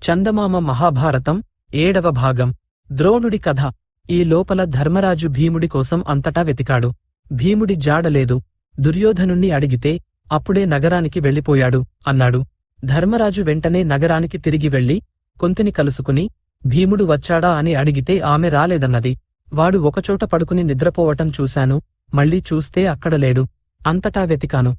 చందమామ మహాభారతం 7వ భాగం. ద్రోణుడి కథ. ఈ లోపల ధర్మరాజు భీముడి కోసం అంతటా వెతికాడు. భీముడి జాడలేదు. దుర్యోధనుణ్ణి అడిగితే అప్పుడే నగరానికి వెళ్ళిపోయాడు అన్నాడు. ధర్మరాజు వెంటనే నగరానికి తిరిగి వెళ్లి కొంతిని కలుసుకుని భీముడు వచ్చాడా అని అడిగితే ఆమె రాలేదన్నది. వాడు ఒకచోట పడుకుని నిద్రపోవటం చూశాను, మళ్ళీ చూస్తే అక్కడ లేడు. అంతటా వెతికాను,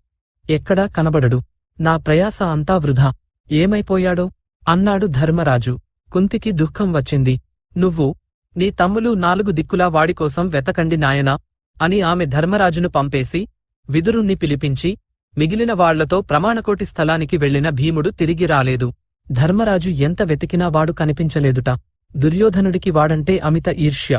ఎక్కడా కనబడడు. నా ప్రయాస అంతా వృధా. ఏమైపోయాడో అన్నాడు ధర్మరాజు. కుంతికి దుఃఖం వచ్చింది. నువ్వు నీ తమ్ములు 4 దిక్కులా వాడికోసం వెతకండి నాయనా అని ఆమె ధర్మరాజును పంపేసి విదురుణ్ణి పిలిపించి మిగిలిన వాళ్లతో ప్రమాణకోటి స్థలానికి వెళ్లిన భీముడు తిరిగి రాలేదు. ధర్మరాజు ఎంత వెతికినా వాడు కనిపించలేదుట. దుర్యోధనుడికి వాడంటే అమిత ఈర్ష్య.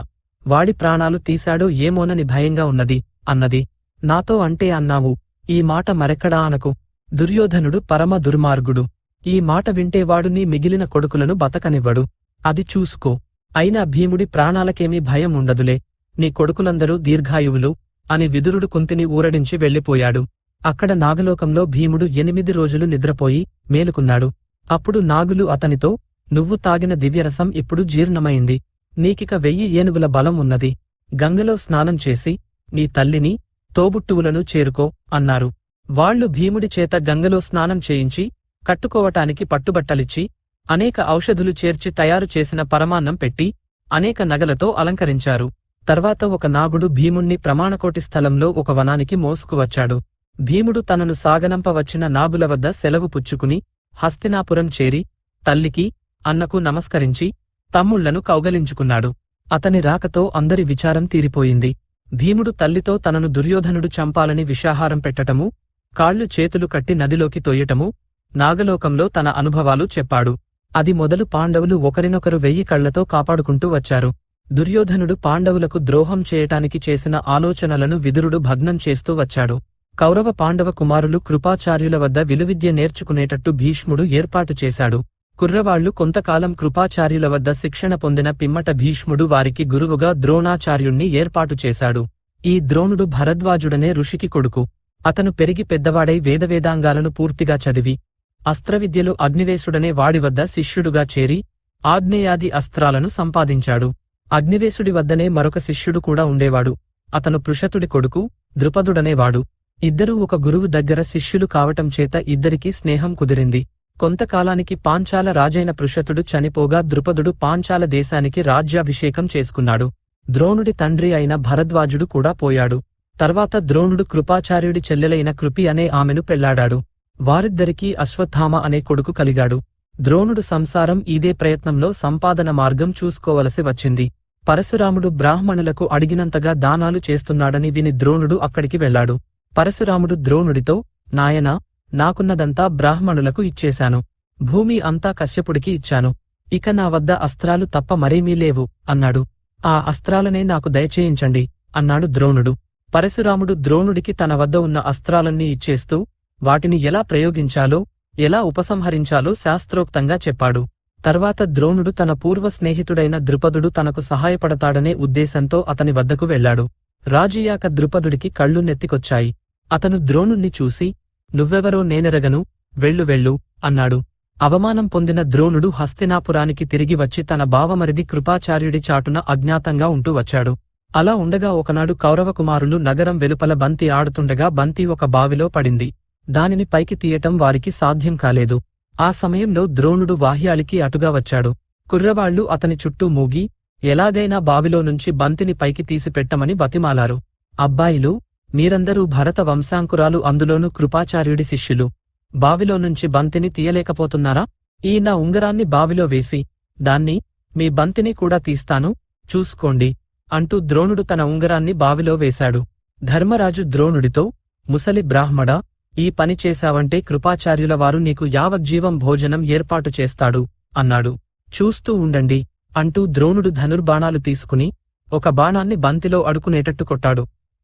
వాడి ప్రాణాలు తీశాడో ఏమోనని భయంగా ఉన్నది అన్నది. నాతో అంటే అన్నావు, ఈ మాట మరెక్కడా అనకు. దుర్యోధనుడు పరమ దుర్మార్గుడు. ఈ మాట వింటే వాడు నీ మిగిలిన కొడుకులను బతకనివ్వడు. అది చూసుకో. అయినా భీముడి ప్రాణాలకేమీ భయం ఉండదులే. నీ కొడుకులందరూ దీర్ఘాయువులు అని విదురుడు కుంతిని ఊరడించి వెళ్లిపోయాడు. అక్కడ నాగలోకంలో భీముడు 8 రోజులు నిద్రపోయి మేలుకున్నాడు. అప్పుడు నాగులు అతనితో, నువ్వు తాగిన దివ్యరసం ఇప్పుడు జీర్ణమైంది. నీకిక 1000 ఏనుగుల బలం ఉన్నది. గంగలో స్నానం చేసి నీ తల్లిని, తోబుట్టువులను చేరుకో అన్నారు. వాళ్లు భీముడి చేత గంగలో స్నానం చేయించి కట్టుకోవటానికి పట్టుబట్టలిచ్చి అనేక ఔషధులు చేర్చి తయారు చేసిన పరమాన్నం పెట్టి అనేక నగలతో అలంకరించారు. తర్వాత ఒక నాగుడు భీముణ్ణి ప్రమాణకోటి స్థలంలో ఒక వనానికి మోసుకువచ్చాడు. భీముడు తనను సాగనంపవచ్చిన నాగుల వద్ద సెలవు పుచ్చుకుని హస్తినాపురం చేరి తల్లికి, అన్నకు నమస్కరించి తమ్ముళ్లను కౌగలించుకున్నాడు. అతని రాకతో అందరి విచారం తీరిపోయింది. భీముడు తల్లితో తనను దుర్యోధనుడు చంపాలని విషాహారం పెట్టటము, కాళ్లు చేతులు కట్టి నదిలోకి తొయ్యటము, నాగలోకంలో తన అనుభవాలు చెప్పాడు. అది మొదలు పాండవులు ఒకరినొకరు 1000 కళ్లతో కాపాడుకుంటూ వచ్చారు. దుర్యోధనుడు పాండవులకు ద్రోహం చేయటానికి చేసిన ఆలోచనలను విదురుడు భగ్నం చేస్తూ వచ్చాడు. కౌరవ పాండవ కుమారులు కృపాచార్యుల వద్ద విలువిద్య నేర్చుకునేటట్టు భీష్ముడు ఏర్పాటు చేశాడు. కుర్రవాళ్లు కొంతకాలం కృపాచార్యుల వద్ద శిక్షణ పొందిన పిమ్మట భీష్ముడు వారికి గురువుగా ద్రోణాచార్యుణ్ణి ఏర్పాటు చేశాడు. ఈ ద్రోణుడు భరద్వాజుడనే ఋషికి కొడుకు. అతను పెరిగి పెద్దవాడై వేదవేదాంగాలను పూర్తిగా చదివి అస్త్రవిద్యలో అగ్నివేశుడనే వాడి వద్ద శిష్యుడుగా చేరి ఆగ్నేయాది అస్త్రాలను సంపాదించాడు. అగ్నివేశుడి వద్దనే మరొక శిష్యుడు కూడా ఉండేవాడు. అతను పృషతుడి కొడుకు ద్రుపదుడనేవాడు. ఇద్దరూ ఒక గురువు దగ్గర శిష్యులు కావటం చేత ఇద్దరికీ స్నేహం కుదిరింది. కొంతకాలానికి పాంచాల రాజైన పృషతుడు చనిపోగా ద్రుపదుడు పాంచాల దేశానికి రాజ్యాభిషేకం చేసుకున్నాడు. ద్రోణుడి తండ్రి అయిన భరద్వాజుడు కూడా పోయాడు. తర్వాత ద్రోణుడు కృపాచార్యుడి చెల్లెలైన కృపి అనే ఆమెను పెళ్లాడాడు. వారిద్దరికీ అశ్వత్థామ అనే కొడుకు కలిగాడు. ద్రోణుడు సంసారం ఇదే ప్రయత్నంలో సంపాదన మార్గం చూసుకోవలసి వచ్చింది. పరశురాముడు బ్రాహ్మణులకు అడిగినంతగా దానాలు చేస్తున్నాడని విని ద్రోణుడు అక్కడికి వెళ్లాడు. పరశురాముడు ద్రోణుడితో, నాయనా, నాకున్నదంతా బ్రాహ్మణులకు ఇచ్చేశాను. భూమి అంతా కశ్యపుడికి ఇచ్చాను. ఇక నా వద్ద అస్త్రాలు తప్ప మరేమీ లేవు అన్నాడు. ఆ అస్త్రాలనే నాకు దయచేయించండి అన్నాడు ద్రోణుడు. పరశురాముడు ద్రోణుడికి తన వద్ద ఉన్న అస్త్రాలన్నీ ఇచ్చేస్తూ వాటిని ఎలా ప్రయోగించాలో, ఎలా ఉపసంహరించాలో శాస్త్రోక్తంగా చెప్పాడు. తర్వాత ద్రోణుడు తన పూర్వ స్నేహితుడైన ద్రుపదుడు తనకు సహాయపడతాడనే ఉద్దేశంతో అతని వద్దకు వెళ్లాడు. రాజయ్యాక ద్రుపదుడికి కళ్ళు నెత్తికొచ్చాయి. అతను ద్రోణుణ్ణి చూసి, నువ్వెవరో నేనెరగను, వెళ్ళు వెళ్ళు అన్నాడు. అవమానం పొందిన ద్రోణుడు హస్తినాపురానికి తిరిగి వచ్చి తన బావమరిది కృపాచార్యుడి చాటున అజ్ఞాతంగా ఉంటూ వచ్చాడు. అలా ఉండగా ఒకనాడు కౌరవకుమారులు నగరం వెలుపల బంతి ఆడుతుండగా బంతి ఒక బావిలో పడింది. దానిని పైకి తీయటం వారికి సాధ్యం కాలేదు. ఆ సమయంలో ద్రోణుడు వాహ్యాళికి అటుగా వచ్చాడు. కుర్రవాళ్లు అతని చుట్టూ మూగి ఎలాగైనా బావిలో నుంచి బంతిని పైకి తీసిపెట్టమని బతిమాలారు. అబ్బాయిలు, మీరందరూ భరత వంశాంకురాలు, అందులోనూ కృపాచార్యుడి శిష్యులు. బావిలో నుంచి బంతిని తీయలేకపోతున్నారా? ఈ నా ఉంగరాన్ని బావిలో వేసి దాన్ని, మీ బంతిని కూడా తీస్తాను, చూసుకోండి అంటూ ద్రోణుడు తన ఉంగరాన్ని బావిలో వేశాడు. ధర్మరాజు ద్రోణుడితో, ముసలి బ్రాహ్మడా, ఈ పని చేశావంటే కృపాచార్యుల వారు నీకు యావజ్జీవం భోజనం ఏర్పాటు చేస్తాడు అన్నాడు. చూస్తూ ఉండండి అంటూ ద్రోణుడు ధనుర్బాణాలు తీసుకుని ఒక బాణాన్ని బంతిలో అడుకునేటట్టు కొట్టాడు.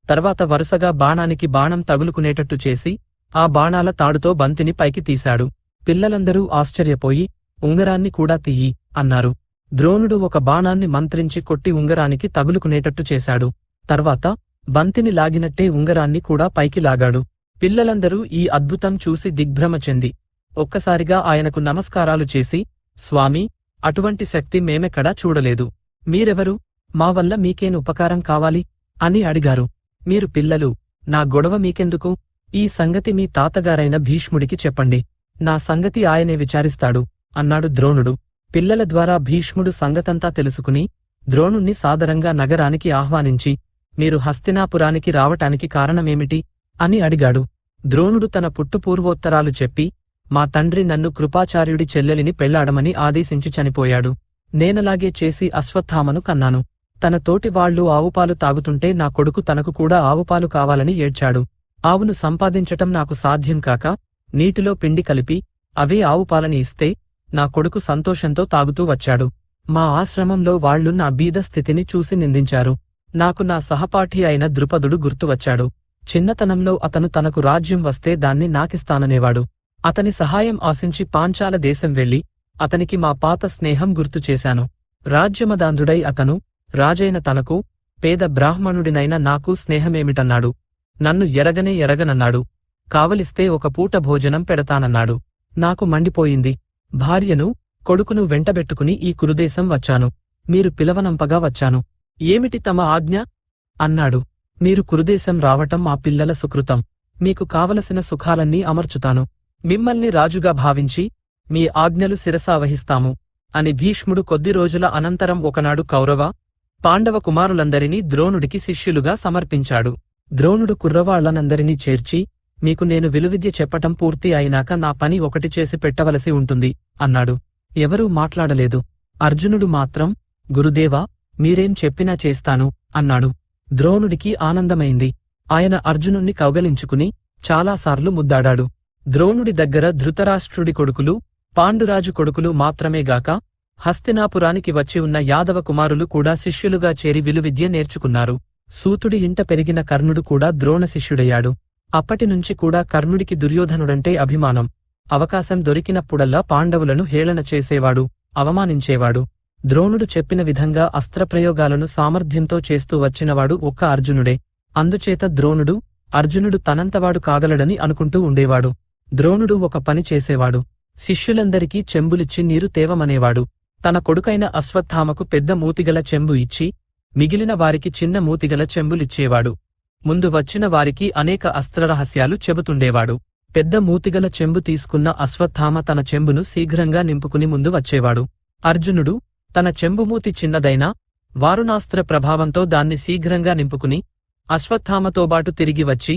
తర్వాత వరుసగా బాణానికి బాణం తగులుకునేటట్టు చేసి ఆ బాణాల తాడుతో బంతిని పైకి తీశాడు. పిల్లలందరూ ఆశ్చర్యపోయి, ఉంగరాన్ని కూడా తీయి అన్నారు. ద్రోణుడు ఒక బాణాన్ని మంత్రించి కొట్టి ఉంగరానికి తగులుకునేటట్టు చేశాడు. తర్వాత బంతిని లాగినట్టే ఉంగరాన్ని కూడా పైకి లాగాడు. పిల్లలందరూ ఈ అద్భుతం చూసి దిగ్భ్రమ చెంది ఒక్కసారిగా ఆయనకు నమస్కారాలు చేసి స్వామీ, అటువంటి శక్తి మేమెక్కడా చూడలేదు. మీరెవరు? మా వల్ల మీకేను ఉపకారం కావాలి అని అడిగారు. మీరు పిల్లలు, నా గొడవ మీకెందుకు? ఈ సంగతి మీ తాతగారైన భీష్ముడికి చెప్పండి. నా సంగతి ఆయనే విచారిస్తాడు అన్నాడు ద్రోణుడు. పిల్లల ద్వారా భీష్ముడు సంగతంతా తెలుసుకుని ద్రోణుణ్ణి సాదరంగా నగరానికి ఆహ్వానించి, మీరు హస్తినాపురానికి రావటానికి కారణమేమిటి అని అడిగాడు. ద్రోణుడు తన పుట్టుపూర్వోత్తరాలు చెప్పి, మా తండ్రి నన్ను కృపాచార్యుడి చెల్లెలిని పెళ్లాడమని ఆదేశించి చనిపోయాడు. నేనలాగే చేసి అశ్వత్థామను కన్నాను. తన తోటి వాళ్లు ఆవుపాలు తాగుతుంటే నా కొడుకు తనకు కూడా ఆవుపాలు కావాలని ఏడ్చాడు. ఆవును సంపాదించటం నాకు సాధ్యం కాక నీటిలో పిండి కలిపి అవే ఆవుపాలని ఇస్తే నా కొడుకు సంతోషంతో తాగుతూ వచ్చాడు. మా ఆశ్రమంలో వాళ్లు నా బీద స్థితిని చూసి నిందించారు. నాకు నా సహపాఠి అయిన ద్రుపదుడు గుర్తువచ్చాడు. చిన్నతనంలో అతను తనకు రాజ్యం వస్తే దాన్ని నాకిస్తాననేవాడు. అతని సహాయం ఆశించి పాంచాల దేశం వెళ్లి అతనికి మా పాత స్నేహం గుర్తుచేశాను. రాజ్యమదాంధుడై అతను రాజైన తనకు పేద బ్రాహ్మణుడినైన నాకు స్నేహమేమిటన్నాడు. నన్ను ఎరగనన్నాడు. కావలిస్తే ఒక పూట భోజనం పెడతానన్నాడు. నాకు మండిపోయింది. భార్యను, కొడుకును వెంటబెట్టుకుని ఈ కురుదేశం వచ్చాను. మీరు పిలవనంపగా వచ్చాను. ఏమిటి తమ ఆజ్ఞ అన్నాడు. మీరు కురుదేశం రావటం మా పిల్లల సుకృతం. మీకు కావలసిన సుఖాలన్నీ అమర్చుతాను. మిమ్మల్ని రాజుగా భావించి మీ ఆజ్ఞలు శిరసావహిస్తాము అని భీష్ముడు కొద్ది రోజుల అనంతరం ఒకనాడు కౌరవ, పాండవ కుమారులందరినీ ద్రోణుడికి శిష్యులుగా సమర్పించాడు. ద్రోణుడు కుర్రవాళ్లనందరినీ చేర్చి, మీకు నేను విలువిద్య చెప్పటం పూర్తి అయినాక నా పని ఒకటి చేసి పెట్టవలసి ఉంటుంది అన్నాడు. ఎవరూ మాట్లాడలేదు. అర్జునుడు మాత్రం, గురుదేవా, మీరేం చెప్పినా చేస్తాను అన్నాడు. ద్రోణుడికి ఆనందమైంది. ఆయన అర్జునుణ్ణి కౌగలించుకుని చాలాసార్లు ముద్దాడాడు. ద్రోణుడి దగ్గర ధృతరాష్ట్రుడి కొడుకులు, పాండురాజు కొడుకులు మాత్రమేగాక హస్తినాపురానికి వచ్చి ఉన్న యాదవ కుమారులు కూడా శిష్యులుగా చేరి విలువిద్య నేర్చుకున్నారు. సూతుడి ఇంట పెరిగిన కర్ణుడు కూడా ద్రోణ శిష్యుడయ్యాడు. అప్పటినుంచి కూడా కర్ణుడికి దుర్యోధనుడంటే అభిమానం. అవకాశం దొరికినప్పుడల్లా పాండవులను హేళన చేసేవాడు, అవమానించేవాడు. ద్రోణుడు చెప్పిన విధంగా అస్త్రప్రయోగాలను సామర్థ్యంతో చేస్తూ వచ్చినవాడు ఒక్క అర్జునుడే. అందుచేత ద్రోణుడు, అర్జునుడు తనంతవాడు కాగలడని అనుకుంటూ ఉండేవాడు. ద్రోణుడు ఒక పని చేసేవాడు. శిష్యులందరికీ చెంబులిచ్చి నీరు తేవమనేవాడు. తన కొడుకైన అశ్వత్థామకు పెద్ద మూతిగల చెంబు ఇచ్చి మిగిలిన వారికి చిన్న మూతిగల చెంబులిచ్చేవాడు. ముందు వచ్చిన వారికి అనేక అస్త్రరహస్యాలు చెబుతుండేవాడు. పెద్ద మూతిగల చెంబు తీసుకున్న అశ్వత్థామ తన చెంబును శీఘ్రంగా నింపుకుని ముందు వచ్చేవాడు. అర్జునుడు తన చెంబుమూతి చిన్నదైనా వారుణాస్త్ర ప్రభావంతో దాన్ని శీఘ్రంగా నింపుకుని అశ్వత్థామతోబాటు తిరిగి వచ్చి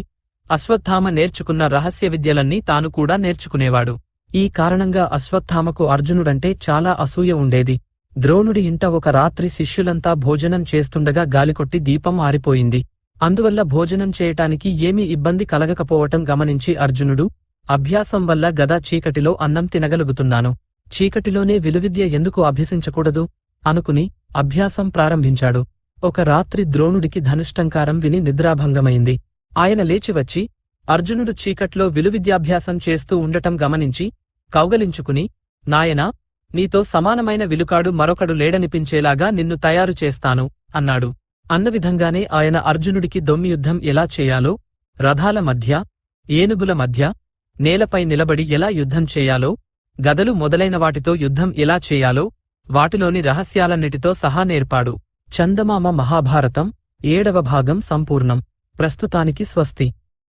అశ్వత్థామ నేర్చుకున్న రహస్య విద్యలన్నీ తాను కూడా నేర్చుకునేవాడు. ఈ కారణంగా అశ్వత్థామకు అర్జునుడంటే చాలా అసూయ ఉండేది. ద్రోణుడి ఇంట ఒక రాత్రి శిష్యులంతా భోజనం చేస్తుండగా గాలికొట్టి దీపం ఆరిపోయింది. అందువల్ల భోజనం చేయటానికి ఏమీ ఇబ్బంది కలగకపోవటం గమనించి అర్జునుడు, అభ్యాసం వల్ల గదా చీకటిలో అన్నం తినగలుగుతున్నాను, చీకటిలోనే విలువిద్య ఎందుకు అభ్యసించకూడదు అనుకుని అభ్యాసం ప్రారంభించాడు. ఒక రాత్రి ద్రోణుడికి ధనుష్టంకారం విని నిద్రాభంగమైంది. ఆయన లేచివచ్చి అర్జునుడు చీకట్లో విలువిద్యాభ్యాసం చేస్తూ ఉండటం గమనించి కౌగలించుకుని, నాయనా, నీతో సమానమైన విలుకాడు మరొకడు లేడనిపించేలాగా నిన్ను తయారు చేస్తాను అన్నాడు. అన్న విధంగానే ఆయన అర్జునుడికి దొమ్మియుద్ధం ఎలా చేయాలో, రథాల మధ్య, ఏనుగుల మధ్య, నేలపై నిలబడి ఎలా యుద్ధం చేయాలో, గదలు మొదలైన వాటితో యుద్ధం ఎలా చేయాలో వాటిలోని రహస్యాలన్నిటితో సహా నేర్పాడు. చందమామ మహాభారతం 7వ భాగం సంపూర్ణం. ప్రస్తుతానికి స్వస్తి.